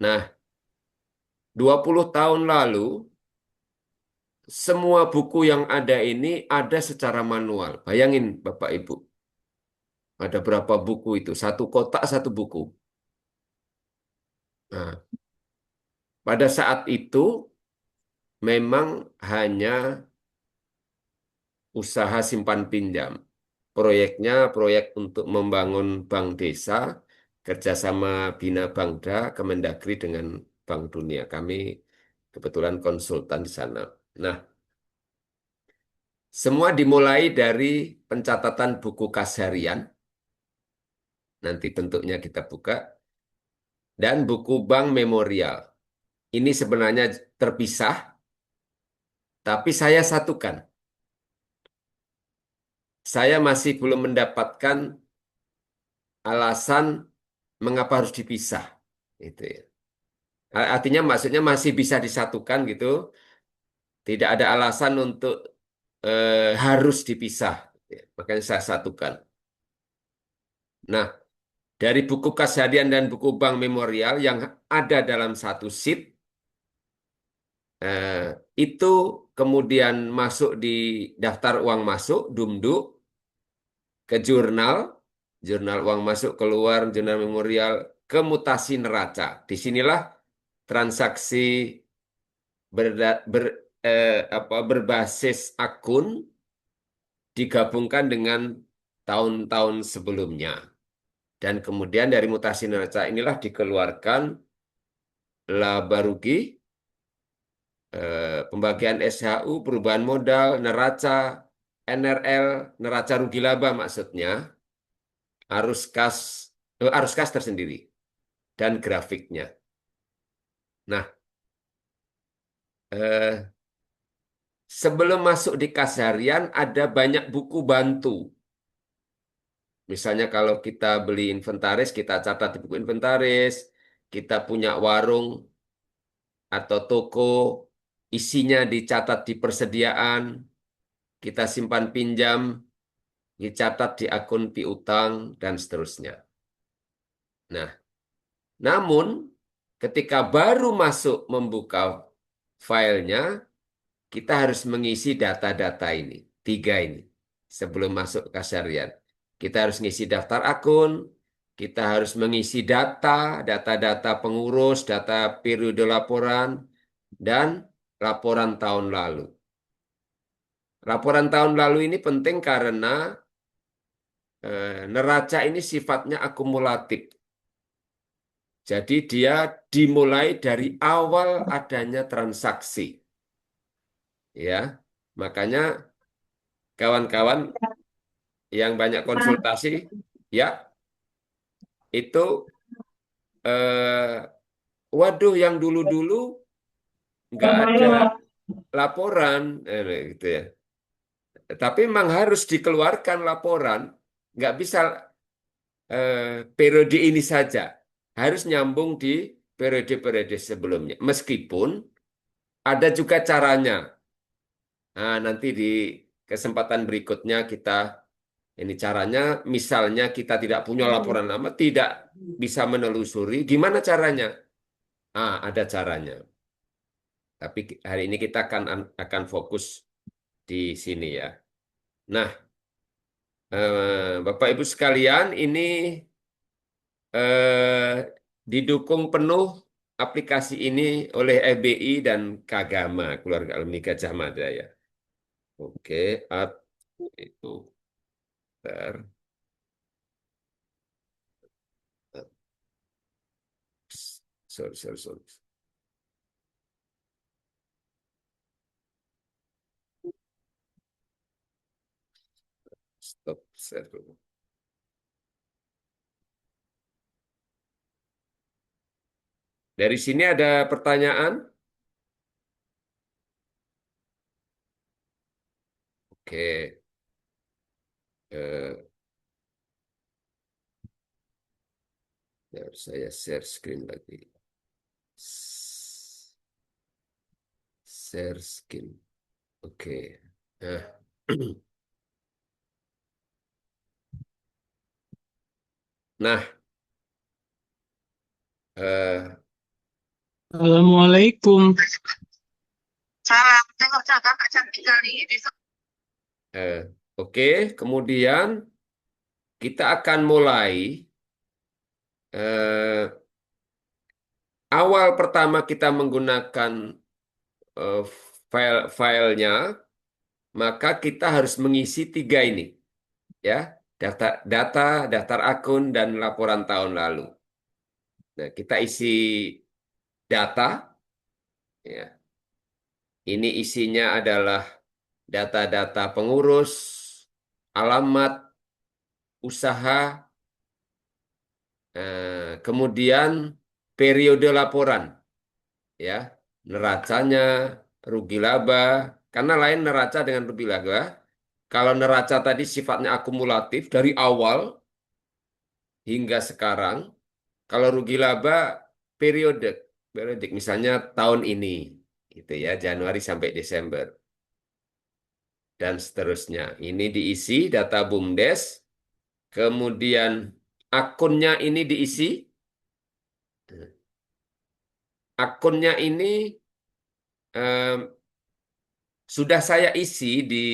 Nah, 20 tahun lalu, semua buku yang ada ini ada secara manual. Bayangin Bapak Ibu, ada berapa buku itu? Satu kotak, satu buku. Nah, pada saat itu memang hanya usaha simpan pinjam. Proyeknya proyek untuk membangun bank desa, kerjasama Bina Bangda, Kemendagri dengan Bank Dunia. Kami kebetulan konsultan di sana. Nah, semua dimulai dari pencatatan buku kas harian, nanti bentuknya kita buka, dan buku bank memorial. Ini sebenarnya terpisah, tapi saya satukan. Saya masih belum mendapatkan alasan mengapa harus dipisah. Itu ya. Artinya maksudnya masih bisa disatukan gitu. Tidak ada alasan untuk harus dipisah. Ya, makanya saya satukan. Nah, dari buku kas harian dan buku bank memorial yang ada dalam satu sheet, eh, itu kemudian masuk di daftar uang masuk, DUMDU, ke jurnal, jurnal uang masuk keluar, jurnal memorial, ke mutasi neraca. Disinilah transaksi berbasis akun digabungkan dengan tahun-tahun sebelumnya. Dan kemudian dari mutasi neraca inilah dikeluarkan laba rugi, pembagian SHU, perubahan modal, neraca, NRL, neraca rugi laba maksudnya, arus kas tersendiri, dan grafiknya. Nah, eh, sebelum masuk di kas harian ada banyak buku bantu. Misalnya kalau kita beli inventaris, kita catat di buku inventaris, kita punya warung atau toko, isinya dicatat di persediaan, kita simpan pinjam, dicatat di akun piutang, dan seterusnya. Nah, namun ketika baru masuk membuka filenya, kita harus mengisi data-data ini, tiga ini, sebelum masuk ke kasarian. Kita harus mengisi daftar akun, kita harus mengisi data-data pengurus, data periode laporan, dan laporan tahun lalu. Laporan tahun lalu ini penting karena neraca ini sifatnya akumulatif. Jadi dia dimulai dari awal adanya transaksi. Ya, makanya kawan-kawan yang banyak konsultasi, ya itu waduh yang dulu-dulu nggak ada laporan, gitu ya. Tapi memang harus dikeluarkan laporan, nggak bisa periode ini saja, harus nyambung di periode-periode sebelumnya. Meskipun ada juga caranya. Nah, nanti di kesempatan berikutnya kita ini caranya, misalnya kita tidak punya laporan lama, tidak bisa menelusuri, gimana caranya? Ah, ada caranya. Tapi hari ini kita akan fokus di sini ya. Nah, Bapak Ibu sekalian, ini eh, didukung penuh aplikasi ini oleh FBI dan Kagama, Keluarga Alumni Gajah Mada ya. Oke, itu. Bentar. Sorry, sorry, sorry. Stop share dulu. Dari sini ada pertanyaan? Oke. Eh, ya, saya share screen lagi. Share screen. Oke. Nah, nah, eh, Assalamualaikum. Salam, tengok kakak cantik kali ini. Eh, oke, kemudian kita akan mulai. eh, Awal pertama kita menggunakan eh, file-filenya, maka kita harus mengisi tiga ini, ya, data, data, daftar akun, dan laporan tahun lalu. Nah, kita isi data, ya. Ini isinya adalah data-data pengurus, alamat, usaha, kemudian periode laporan, ya, neracanya, rugi laba, karena lain neraca dengan rugi laba. Kalau neraca tadi sifatnya akumulatif dari awal hingga sekarang, kalau rugi laba periode, periodik, misalnya tahun ini, gitu ya, Januari sampai Desember dan seterusnya. Ini diisi data BUMDes, kemudian akunnya ini diisi. Akunnya ini eh, sudah saya isi di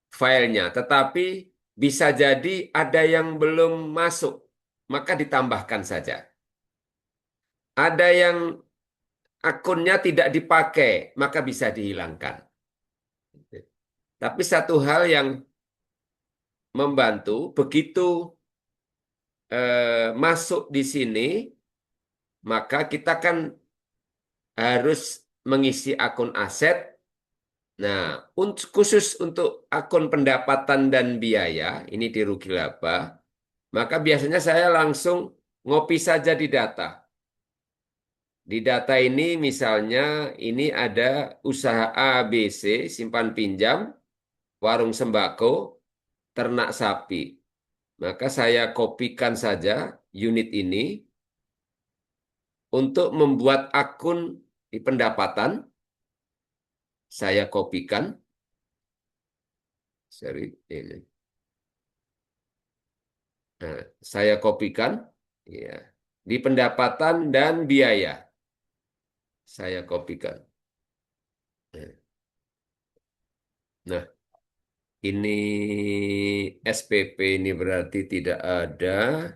filenya, tetapi bisa jadi ada yang belum masuk, maka ditambahkan saja. Ada yang akunnya tidak dipakai, maka bisa dihilangkan. Tapi satu hal yang membantu, begitu masuk di sini, maka kita kan harus mengisi akun aset. Nah, khusus untuk akun pendapatan dan biaya, ini di rugi laba, maka biasanya saya langsung ngopi saja di data. Di data ini misalnya ini ada usaha A, B, C, simpan pinjam, warung sembako, ternak sapi. Maka saya kopikan saja unit ini untuk membuat akun di pendapatan. Saya kopikan, sorry, ini. Nah, saya kopikan, ya, di pendapatan dan biaya. Saya kopikan. Nah, ini SPP ini berarti tidak ada.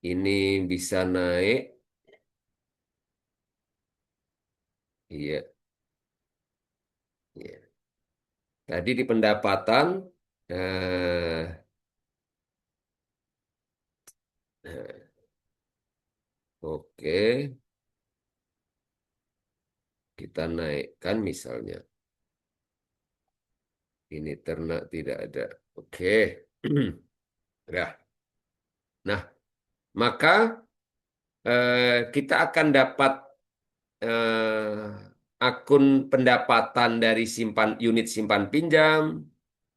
Ini bisa naik. Iya, iya. Tadi di pendapatan, eh, eh, oke, kita naikkan misalnya. Ini ternak tidak ada. Oke. Ya. Nah, maka kita akan dapat akun pendapatan dari unit simpan pinjam,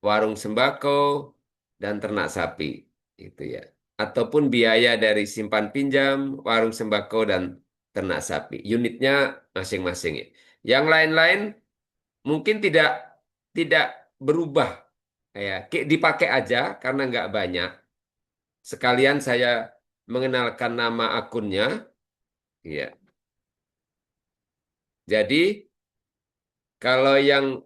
warung sembako, dan ternak sapi, itu ya. Ataupun biaya dari simpan pinjam, warung sembako, dan ternak sapi. Unitnya masing-masing ya. Yang lain-lain mungkin tidak tidak berubah, ya. Dipakai aja karena nggak banyak. Sekalian saya mengenalkan nama akunnya, ya. Jadi kalau yang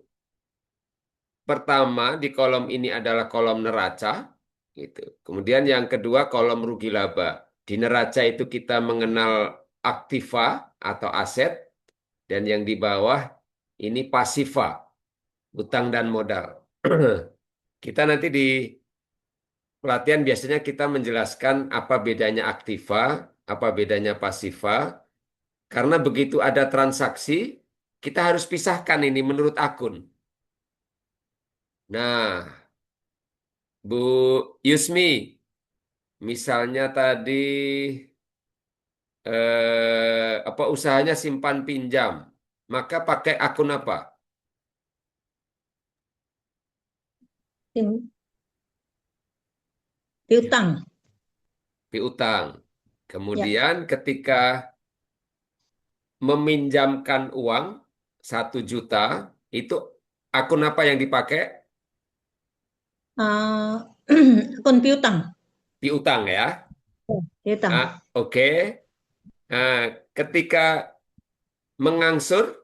pertama di kolom ini adalah kolom neraca, gitu. Kemudian yang kedua kolom rugi laba. Di neraca itu kita mengenal aktiva atau aset, dan yang di bawah ini pasiva, utang dan modal. Kita nanti di pelatihan biasanya kita menjelaskan apa bedanya aktiva, apa bedanya pasiva, karena begitu ada transaksi, kita harus pisahkan ini menurut akun. Nah, Bu Yusmi, misalnya tadi apa usahanya simpan pinjam, maka pakai akun apa? Tim piutang. Piutang. Ya. Kemudian ketika meminjamkan uang 1 juta, itu akun apa yang dipakai? Eh, akun piutang. Piutang ya. Piutang. Ah, oke. Nah, ketika mengangsur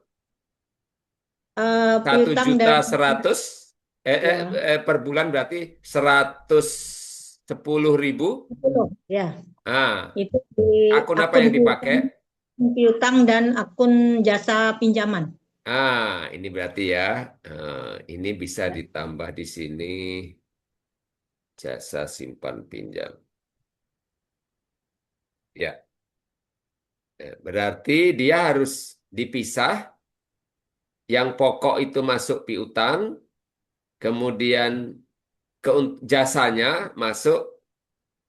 satu Piutang juta dan seratus ya per bulan berarti 110.000. 10 ya Ah, itu di akun apa akun yang dipakai? piutang dan akun jasa pinjaman. Ini berarti ya. Ini bisa Ya. ditambah di sini jasa simpan pinjam. Ya, berarti dia harus dipisah. Yang pokok itu masuk piutang, kemudian jasanya masuk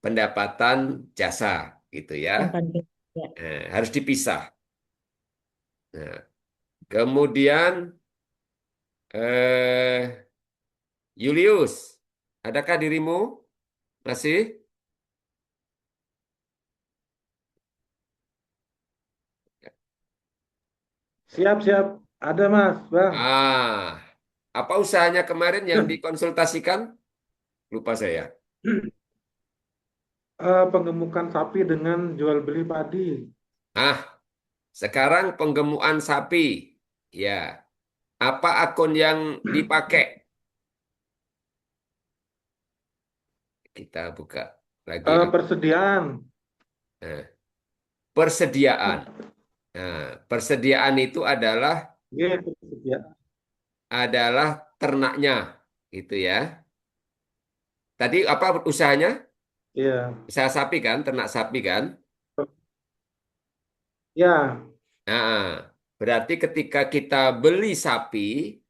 pendapatan jasa, gitu ya. Simpan pinjam. Ya. Harus dipisah. Nah, kemudian eh, Julius, adakah dirimu masih? Siap, siap. Ada, Mas, Bang. Apa usahanya kemarin yang dikonsultasikan? Lupa saya. Penggemukan sapi dengan jual beli padi. Ah, sekarang penggemukan sapi. Ya, apa akun yang dipakai? Kita buka lagi. Persediaan. Nah, persediaan. Nah, persediaan itu Ya, persediaan. adalah ternaknya, gitu ya. Tadi apa usahanya? Iya. Usaha sapi kan, ternak sapi kan? Ya, Nah, berarti ketika kita beli sapi,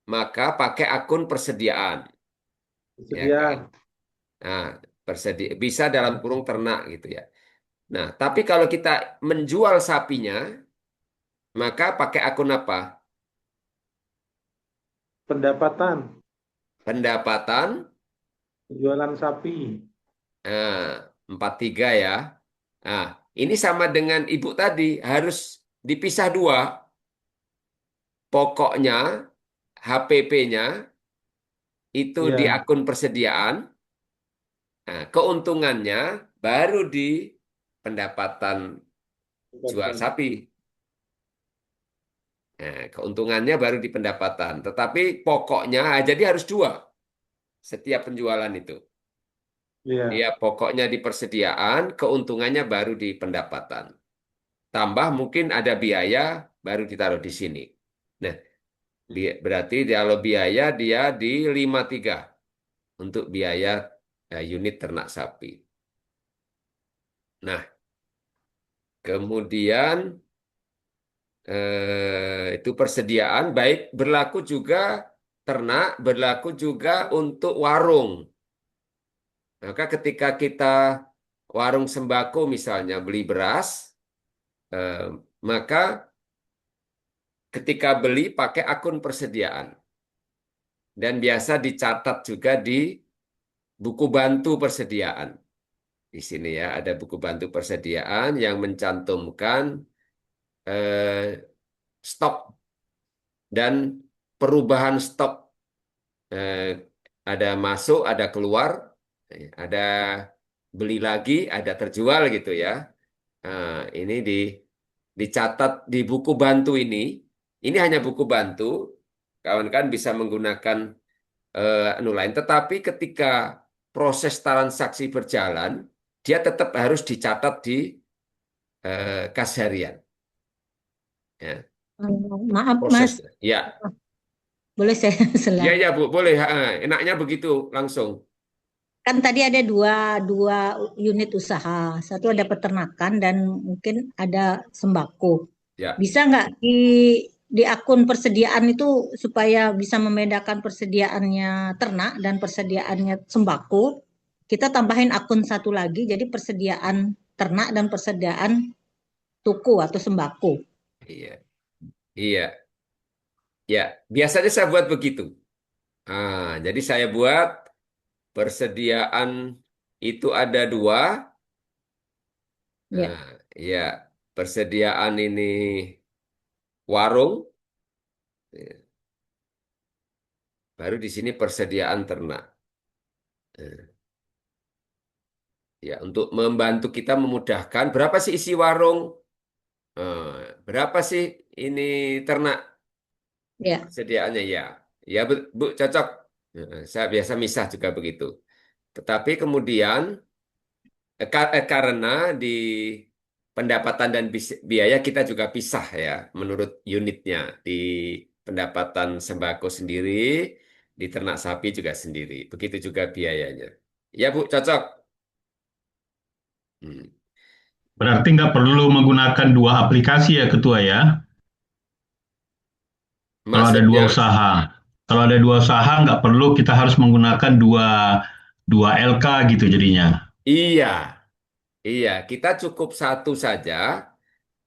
maka pakai akun persediaan, ya kan? persediaan. Nah, bisa dalam kurung ternak gitu ya. Nah, tapi kalau kita menjual sapinya, maka pakai akun apa? Pendapatan. Pendapatan, Penjualan sapi. nah, 43 ya. Nah, ini sama dengan ibu tadi, harus dipisah dua. Pokoknya, HPP-nya itu di Iya. akun persediaan, nah, keuntungannya baru di pendapatan jual Pendapatan. sapi. Nah, keuntungannya baru di pendapatan. Tetapi pokoknya, jadi harus dua setiap penjualan itu. Dia Iya. pokoknya di persediaan, keuntungannya baru di pendapatan. Tambah mungkin ada biaya, baru ditaruh di sini. Nah, berarti kalau biaya dia di 53 untuk biaya unit ternak sapi. Nah, kemudian itu persediaan baik berlaku juga ternak, berlaku juga untuk warung. Maka ketika kita warung sembako misalnya beli beras, eh, maka ketika beli pakai akun persediaan dan biasa dicatat juga di buku bantu persediaan. Di sini ya ada buku bantu persediaan yang mencantumkan stok dan perubahan stok. Eh, ada masuk, ada keluar, ada beli lagi, ada terjual gitu ya. Nah, ini dicatat di buku bantu ini. Ini hanya buku bantu, kawan-kawan bisa menggunakan anu lain. Tetapi ketika proses transaksi berjalan, dia tetap harus dicatat di kas harian. Ya, Maaf, Mas, prosesnya. Ya, boleh saya ya, selang. ya, Bu, boleh. Enaknya begitu langsung. Kan tadi ada dua unit usaha. Satu ada peternakan dan mungkin ada sembako. Ya. Bisa nggak di akun persediaan itu supaya bisa membedakan persediaannya ternak dan persediaannya sembako, kita tambahin akun satu lagi, jadi persediaan ternak dan persediaan toko atau sembako. Iya, iya, ya. Biasanya saya buat begitu. Jadi saya buat persediaan itu ada dua. Ya. Ya, persediaan ini warung, ya, baru di sini persediaan ternak. Eh, Ya, untuk membantu kita memudahkan. Berapa sih isi warung? Berapa sih ini ternak Ya, sediaannya? Ya, ya Bu, cocok. Saya biasa misah juga begitu. Tetapi kemudian karena di pendapatan dan biaya kita juga pisah ya menurut unitnya. Di pendapatan sembako sendiri, di ternak sapi juga sendiri. Begitu juga biayanya. Ya Bu, cocok. Hmm. Berarti nggak perlu menggunakan dua aplikasi ya Ketua ya, kalau ada dua Maksudnya, usaha. Kalau ada dua usaha nggak perlu kita harus menggunakan dua dua LK gitu jadinya. iya, iya, kita cukup satu saja.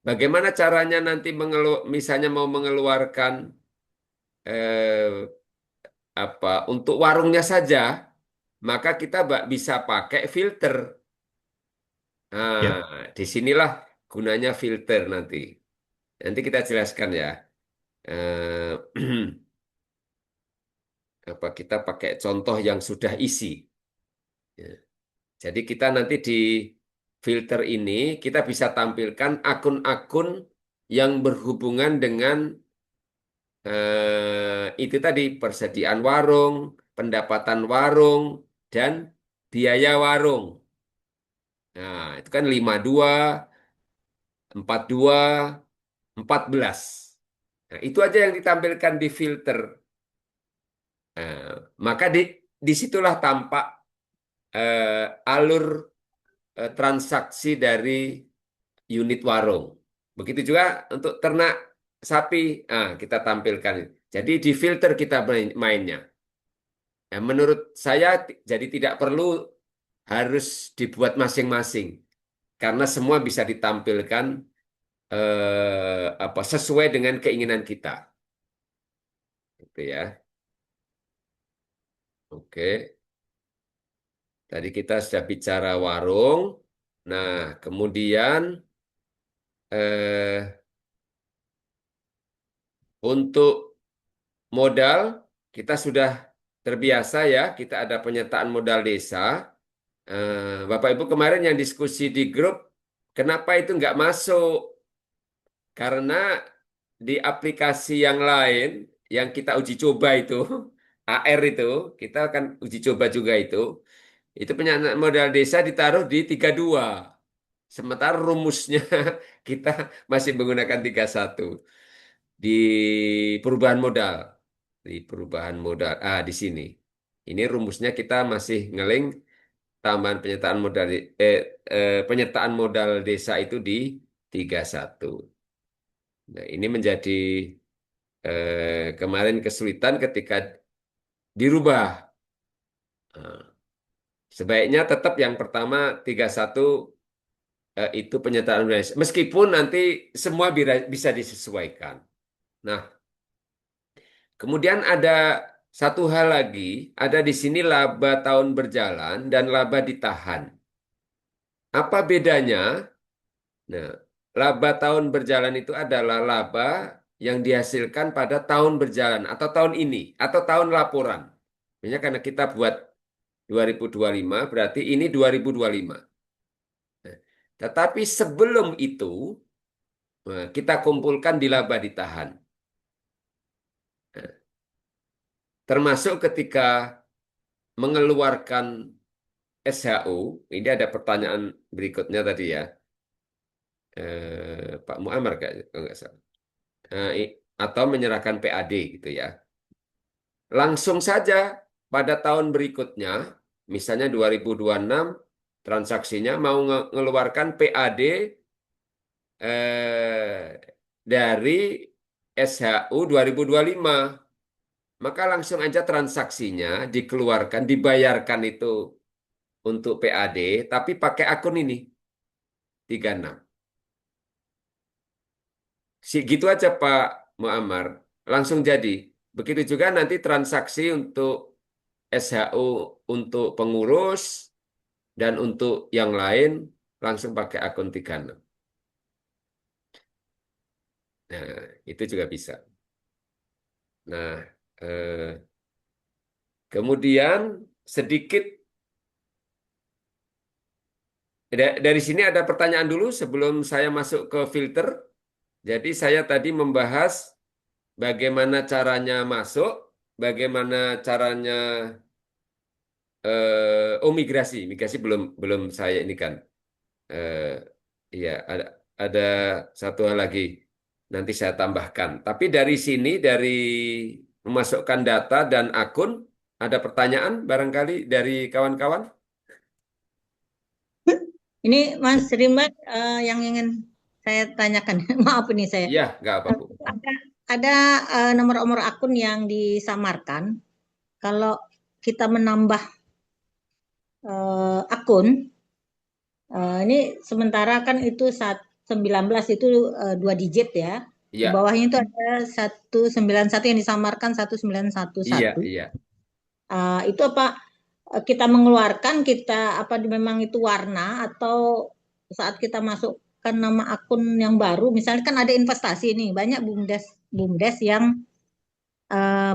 Bagaimana caranya nanti misalnya mau mengeluarkan eh, apa untuk warungnya saja, maka kita bisa pakai filter. Ya, Nah, disinilah gunanya filter nanti. Nanti kita jelaskan ya. Eh, apa kita pakai contoh yang sudah isi. Ya. Jadi kita nanti di filter ini kita bisa tampilkan akun-akun yang berhubungan dengan itu tadi persediaan warung, pendapatan warung, dan biaya warung. Nah, itu kan 52, 42, 14. Nah, itu aja yang ditampilkan di filter. Nah, maka disitulah tampak alur transaksi dari unit warung. Begitu juga untuk ternak sapi, kita tampilkan. Jadi di filter kita mainnya. Ya, menurut saya jadi tidak perlu harus dibuat masing-masing karena semua bisa ditampilkan apa sesuai dengan keinginan kita. Gitu ya. Oke. Tadi kita sudah bicara warung. Nah, kemudian eh, untuk modal kita sudah terbiasa ya. Kita ada penyertaan modal desa. Bapak Ibu kemarin yang diskusi di grup, kenapa itu nggak masuk? Karena di aplikasi yang lain yang kita uji coba itu, AR itu, kita akan uji coba juga itu penyataan modal desa ditaruh di 32. Sementara rumusnya kita masih menggunakan 31 di perubahan modal. Di perubahan modal, di sini. Ini rumusnya kita masih ngeling tambahan penyertaan modal desa itu di 31. Nah, ini menjadi kemarin kesulitan ketika dirubah. Nah, sebaiknya tetap yang pertama 31 itu penyertaan modal desa. Meskipun nanti semua bisa disesuaikan. Nah, kemudian ada satu hal lagi, ada di sini laba tahun berjalan dan laba ditahan. Apa bedanya? Nah, laba tahun berjalan itu adalah laba yang dihasilkan pada tahun berjalan atau tahun ini atau tahun laporan. Misalnya karena kita buat 2025, berarti ini 2025. Nah, tetapi sebelum itu kita kumpulkan di laba ditahan. Nah, termasuk ketika mengeluarkan SHU, ini ada pertanyaan berikutnya tadi ya, Pak Muammar kalau nggak salah. Atau menyerahkan PAD gitu ya. Langsung saja pada tahun berikutnya, misalnya 2026, transaksinya mau mengeluarkan PAD dari SHU 2025. Maka langsung aja transaksinya dikeluarkan, dibayarkan itu untuk PAD, tapi pakai akun ini, 36. Gitu aja Pak Muammar, langsung jadi. Begitu juga nanti transaksi untuk SHU untuk pengurus dan untuk yang lain langsung pakai akun 36. Nah, itu juga bisa. Nah, kemudian sedikit dari sini ada pertanyaan dulu sebelum saya masuk ke filter. Jadi saya tadi membahas bagaimana caranya masuk, bagaimana caranya migrasi. Migrasi belum belum saya ini kan. Eh, iya, ada satu hal lagi. Nanti saya tambahkan. Tapi dari sini, dari memasukkan data dan akun, ada pertanyaan barangkali dari kawan-kawan? Ini Mas Rimba, yang ingin saya tanyakan. Maaf ini saya. Iya, nggak apa, Bu. Ada, ada nomor-nomor akun yang disamarkan. Kalau kita menambah akun, ini sementara kan itu 19 itu 2 digit ya. Di Iya, bawahnya itu ada 191 yang disamarkan 1911. iya, iya. Itu apa kita mengeluarkan kita apa memang itu warna atau saat kita masukkan nama akun yang baru, misalnya kan ada investasi nih, banyak BUMDes BUMDes yang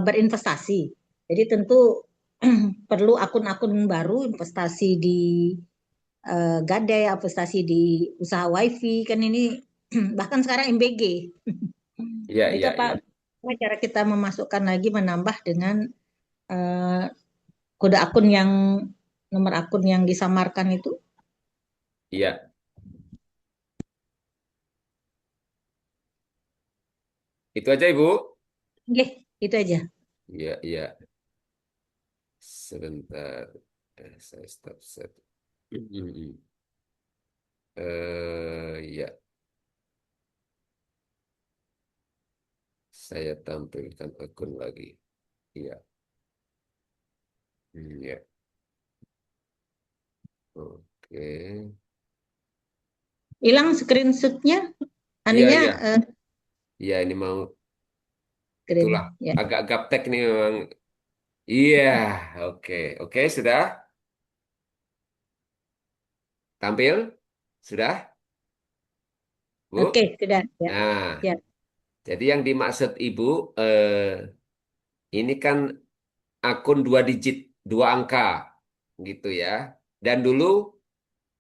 berinvestasi. Jadi tentu perlu akun-akun baru investasi di gadai, investasi di usaha wifi kan ini bahkan sekarang MBG. Iya, Nah, itu iya, apa iya. cara kita memasukkan lagi menambah dengan eh, kode akun yang nomor akun yang disamarkan itu? Iya. Itu aja, Ibu. Oke, itu aja. Iya, iya. Sebentar. Saya stop set. Iya. Saya tampilkan akun lagi. Iya. Iya. Oke. Hilang screenshotnya, Iya, aninya iya. Iya, ini mau screen itulah ya. agak gaptek nih memang. Iya, oke. Oke, sudah tampil? Sudah, Oke, Bu? sudah ya. Nah, Ya. jadi yang dimaksud Ibu ini kan akun 2 digit, 2 angka gitu ya. Dan dulu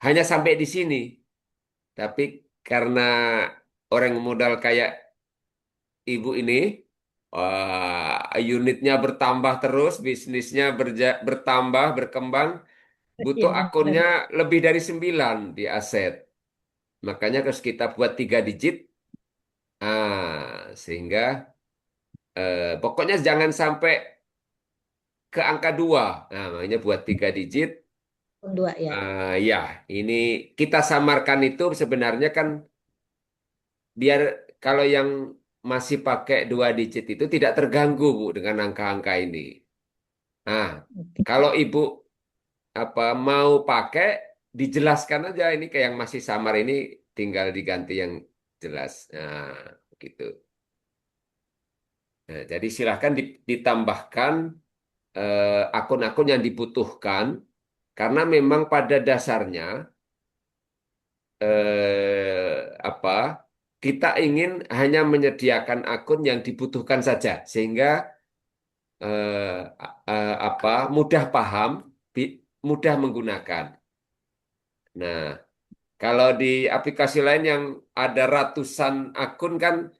hanya sampai di sini. Tapi karena orang modal kayak Ibu ini, unitnya bertambah terus, bisnisnya bertambah, berkembang, butuh Ya, akunnya lebih dari 9 di aset. Makanya harus kita buat 3 digit, sehingga pokoknya jangan sampai ke angka 2. Nah, makanya buat 3 digit. dua ya. Ya, ini kita samarkan itu sebenarnya kan biar kalau yang masih pakai 2 digit itu tidak terganggu, Bu, dengan angka-angka ini. Nah, Oke. kalau Ibu apa mau pakai, dijelaskan aja ini kayak yang masih samar ini tinggal diganti yang jelas. Nah, gitu. Nah, jadi silahkan ditambahkan akun-akun yang dibutuhkan karena memang pada dasarnya apa kita ingin hanya menyediakan akun yang dibutuhkan saja sehingga apa mudah paham, mudah menggunakan. Nah, kalau di aplikasi lain yang ada ratusan akun kan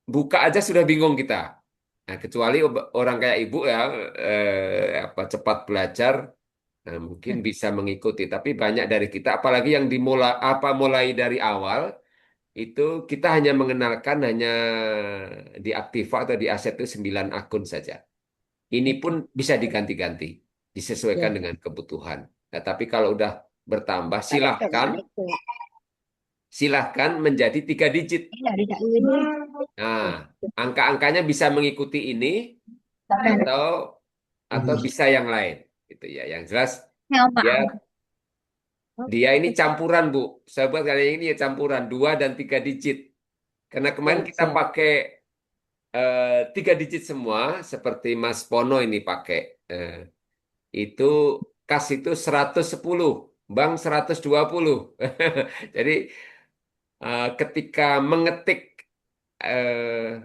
buka aja sudah bingung kita. Nah, kecuali orang kayak ibu ya apa cepat belajar, nah, mungkin bisa mengikuti. Tapi banyak dari kita, apalagi yang mulai dari awal, itu kita hanya mengenalkan hanya di Aktiva atau di aset itu 9 akun saja. Ini pun Oke. bisa diganti-ganti, disesuaikan Ya. dengan kebutuhan. Nah, tapi kalau udah bertambah, Director, director. silahkan menjadi 3 digit. Ini dari Kak Iwin. Nah, angka-angkanya bisa mengikuti ini atau bisa yang lain, gitu ya. Yang jelas Ya, Pak. dia dia ini campuran, Bu. Saya buat kali ini ya campuran 2 dan 3 digit. Karena kemarin Siap, kita siap. pakai 3 digit semua, seperti Mas Pono ini pakai eh, itu kas itu 110, bank 120. Jadi ketika mengetik eh,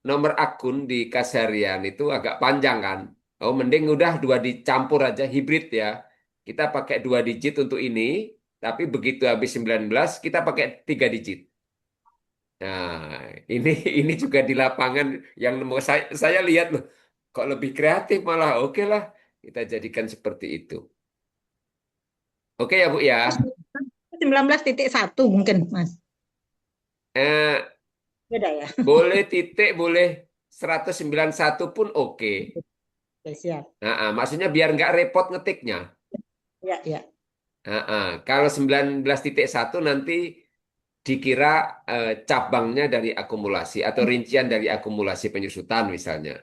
nomor akun di Kasarian itu agak panjang kan. Oh, mending udah 2 dicampur aja hibrid ya. Kita pakai 2 digit untuk ini, tapi begitu habis 19 kita pakai 3 digit. Nah, ini ini juga di lapangan yang mau saya lihat loh, kok lebih kreatif malah. Oke lah, kita jadikan seperti itu. Oke ya Bu ya. 19.1 mungkin, Mas. Eh, Beda ya. boleh titik, boleh 191 pun oke. Oke, siap. Nah, maksudnya biar nggak repot ngetiknya. Ya, ya. Kalau 19.1 nanti dikira cabangnya dari akumulasi atau rincian dari akumulasi penyusutan misalnya.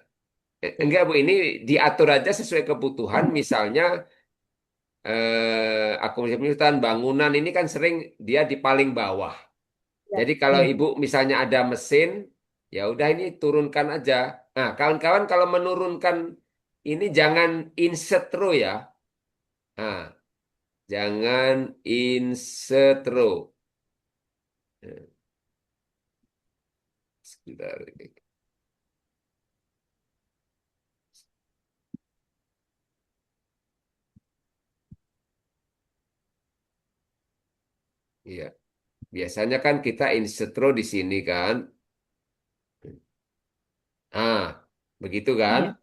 Oke. Enggak Bu, ini diatur aja sesuai kebutuhan. Misalnya akumulasi penyusutan bangunan ini kan sering dia di paling bawah. Ya, Jadi kalau ya. Ibu misalnya ada mesin, ya udah ini turunkan aja. Nah, kawan-kawan kalau menurunkan ini jangan insert row ya. Nah, jangan insert row. Nah, sebentar ini. Iya, biasanya kan kita insert row di sini kan. Ah, begitu kan? Ya.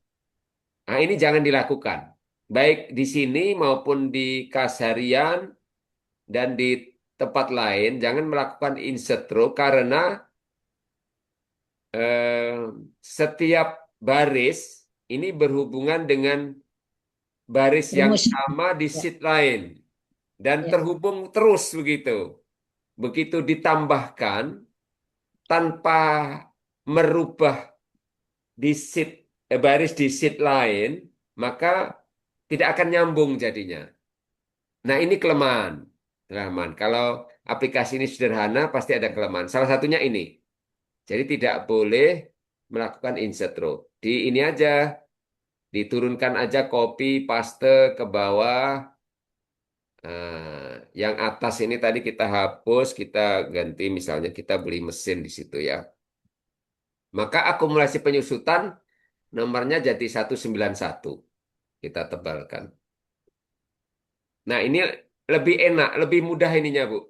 Nah, ini jangan dilakukan. Baik di sini maupun di kasarian dan di tempat lain, jangan melakukan insert row karena eh, setiap baris ini berhubungan dengan baris yang Rumus. sama di Ya, sheet lain dan ya. terhubung terus begitu. Begitu ditambahkan tanpa merubah di sheet baris di sheet lain, maka tidak akan nyambung jadinya. Nah, ini kelemahan. Kelemahan. Kalau aplikasi ini sederhana, pasti ada kelemahan. Salah satunya ini. Jadi tidak boleh melakukan insert row. Di ini aja, diturunkan aja copy, paste ke bawah. Yang atas ini tadi kita hapus, kita ganti misalnya kita beli mesin di situ ya. Maka akumulasi penyusutan nomornya jadi 191. Kita tebalkan. Nah, ini lebih enak, lebih mudah ininya, Bu.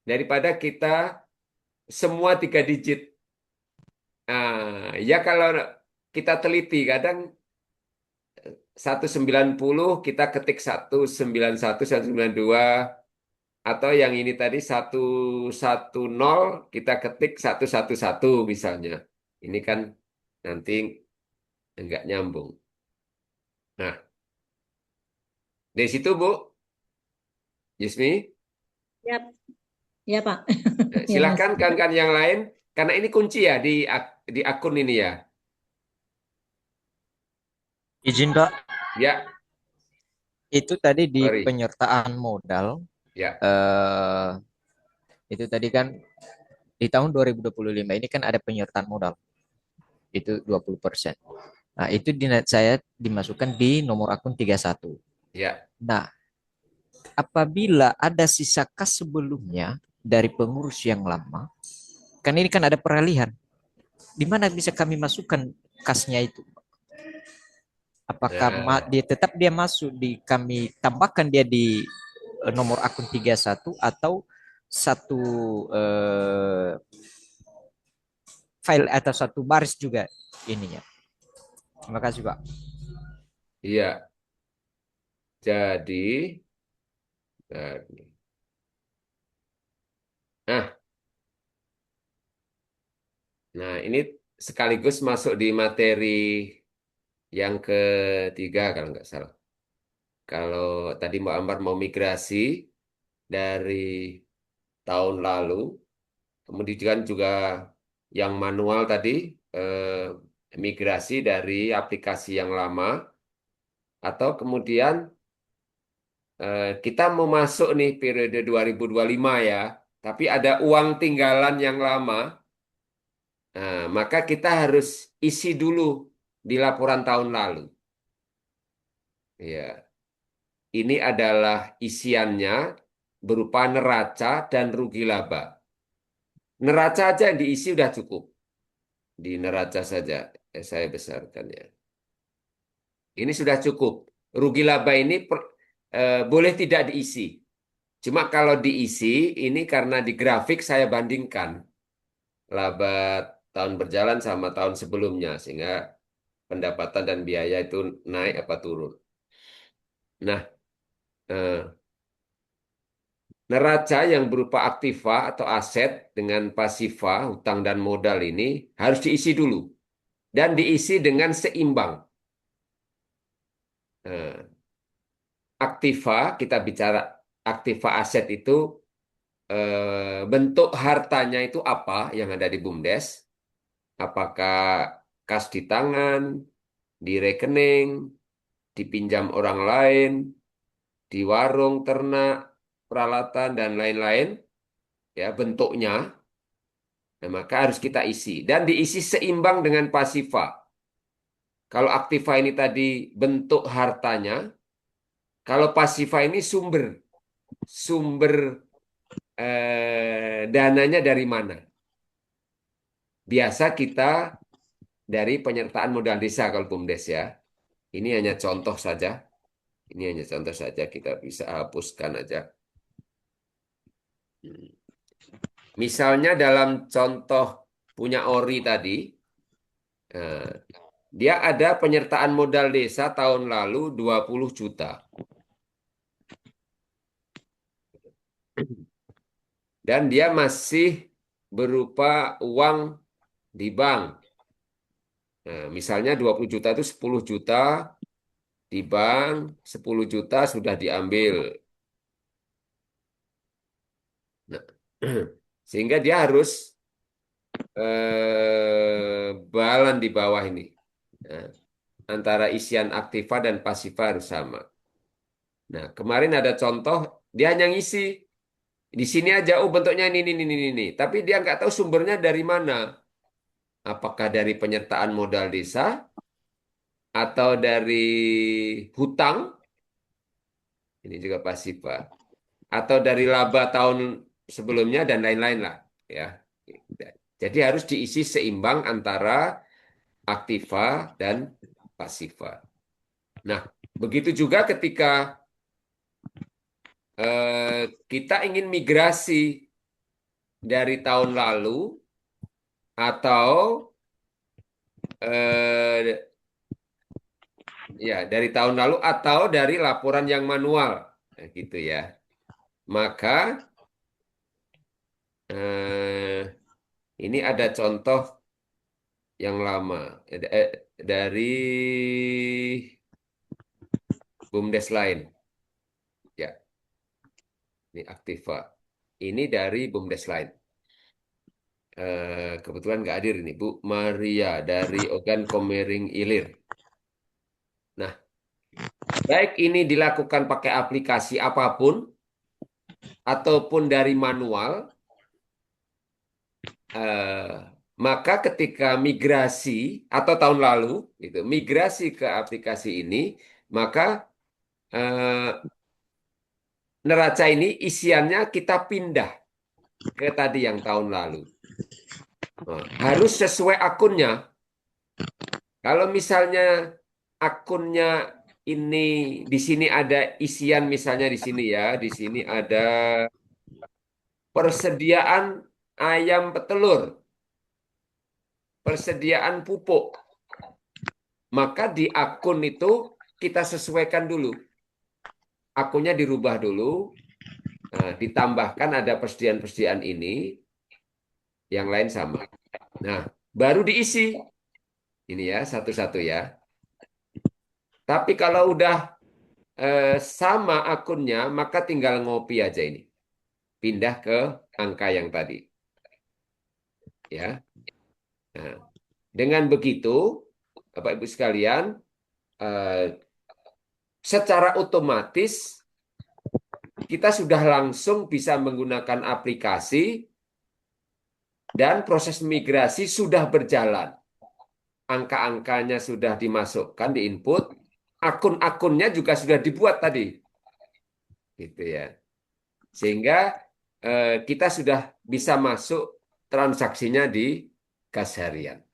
Daripada kita semua 3 digit. Ya kalau kita teliti, kadang 190 kita ketik 191, 192, atau yang ini tadi 110 kita ketik 111 misalnya. Ini kan nanti enggak nyambung. Nah, dari situ Bu, Yusmi, Ya, ya, Pak. Ya, Mas. silakan kan yang lain, karena ini kunci ya di akun ini ya. Izin Pak, Ya, itu tadi di sorry. penyertaan modal, Ya, eh, itu tadi kan di tahun 2025 ini kan ada penyertaan modal, itu 20%. Nah, itu saya dimasukkan di nomor akun 31. ya. Nah, apabila ada sisa kas sebelumnya dari pengurus yang lama, kan ini kan ada peralihan. Di mana bisa kami masukkan kasnya itu? Apakah Nah, dia masuk di kami tambahkan dia di nomor akun 31 atau satu file atau satu baris juga ininya. Terima kasih Pak. iya. Jadi, nah, nah ini sekaligus masuk di materi yang ketiga kalau nggak salah. Kalau tadi Mbak Ambar mau migrasi dari tahun lalu, kemudian juga yang manual tadi, migrasi dari aplikasi yang lama, atau kemudian kita mau masuk nih periode 2025 ya, tapi ada uang tinggalan yang lama. Nah, maka kita harus isi dulu di laporan tahun lalu. Ya, ini adalah isiannya berupa neraca dan rugi laba. Neraca aja yang diisi udah cukup. Di neraca saja saya besarkan ya. Ini sudah cukup. Rugi laba ini boleh tidak diisi. Cuma kalau diisi, ini karena di grafik saya bandingkan. laba tahun berjalan sama tahun sebelumnya, sehingga pendapatan dan biaya itu naik apa turun. Nah, neraca yang berupa aktiva atau aset dengan pasifa, hutang dan modal ini harus diisi dulu dan diisi dengan seimbang. Nah, aktiva, kita bicara aktiva aset itu bentuk hartanya itu apa yang ada di BUMDes? Apakah kas di tangan, di rekening, dipinjam orang lain, di warung, ternak, peralatan, dan lain-lain, ya bentuknya. Nah, maka harus kita isi. Dan diisi seimbang dengan pasifa. Kalau aktiva ini tadi bentuk hartanya, kalau pasifa ini sumber dananya dari mana? Biasa kita dari penyertaan modal desa kalau BUMDes ya. Ini hanya contoh saja. Ini hanya contoh saja, kita bisa hapuskan aja. Misalnya dalam contoh punya ori tadi, dia ada penyertaan modal desa tahun lalu 20 juta. Dan dia masih berupa uang di bank. Nah, misalnya 20 juta itu 10 juta di bank, 10 juta sudah diambil. Nah, sehingga dia harus balan di bawah ini. Nah, antara isian aktiva dan pasifa harus sama. Nah, kemarin ada contoh, dia hanya ngisi. Di sini aja, oh bentuknya ini. Tapi dia nggak tahu sumbernya dari mana. Apakah dari penyertaan modal desa, atau dari hutang, ini juga pasifa, atau dari laba tahun sebelumnya, dan lain-lain lah. Ya. Jadi harus diisi seimbang antara aktiva dan pasifa. Nah, begitu juga ketika kita ingin migrasi dari tahun lalu atau eh, ya dari tahun lalu atau dari laporan yang manual, nah, gitu ya. Maka ini ada contoh yang lama dari BUMDes lain. Ya, ini aktiva. Ini dari BUMDes lain. Kebetulan nggak hadir ini Bu Maria dari Ogan Komering Ilir. Nah, baik ini dilakukan pakai aplikasi apapun ataupun dari manual, maka ketika migrasi atau tahun lalu itu migrasi ke aplikasi ini, maka neraca ini isiannya kita pindah ke tadi yang tahun lalu. Nah, harus sesuai akunnya. Kalau misalnya akunnya ini di sini ada isian, misalnya di sini ya, di sini ada persediaan ayam petelur, persediaan pupuk, maka di akun itu kita sesuaikan dulu. Akunnya dirubah dulu, nah, ditambahkan ada persediaan-persediaan ini, yang lain sama. Nah, baru diisi. Ini ya, satu-satu ya. Tapi kalau udah sama akunnya, maka tinggal ngopi aja ini. Pindah ke angka yang tadi. Ya. Nah, dengan begitu, Bapak Ibu sekalian, secara otomatis kita sudah langsung bisa menggunakan aplikasi dan proses migrasi sudah berjalan. Angka-angkanya sudah dimasukkan, diinput, akun-akunnya juga sudah dibuat tadi. Gitu ya. Sehingga kita sudah bisa masuk transaksinya di kas harian.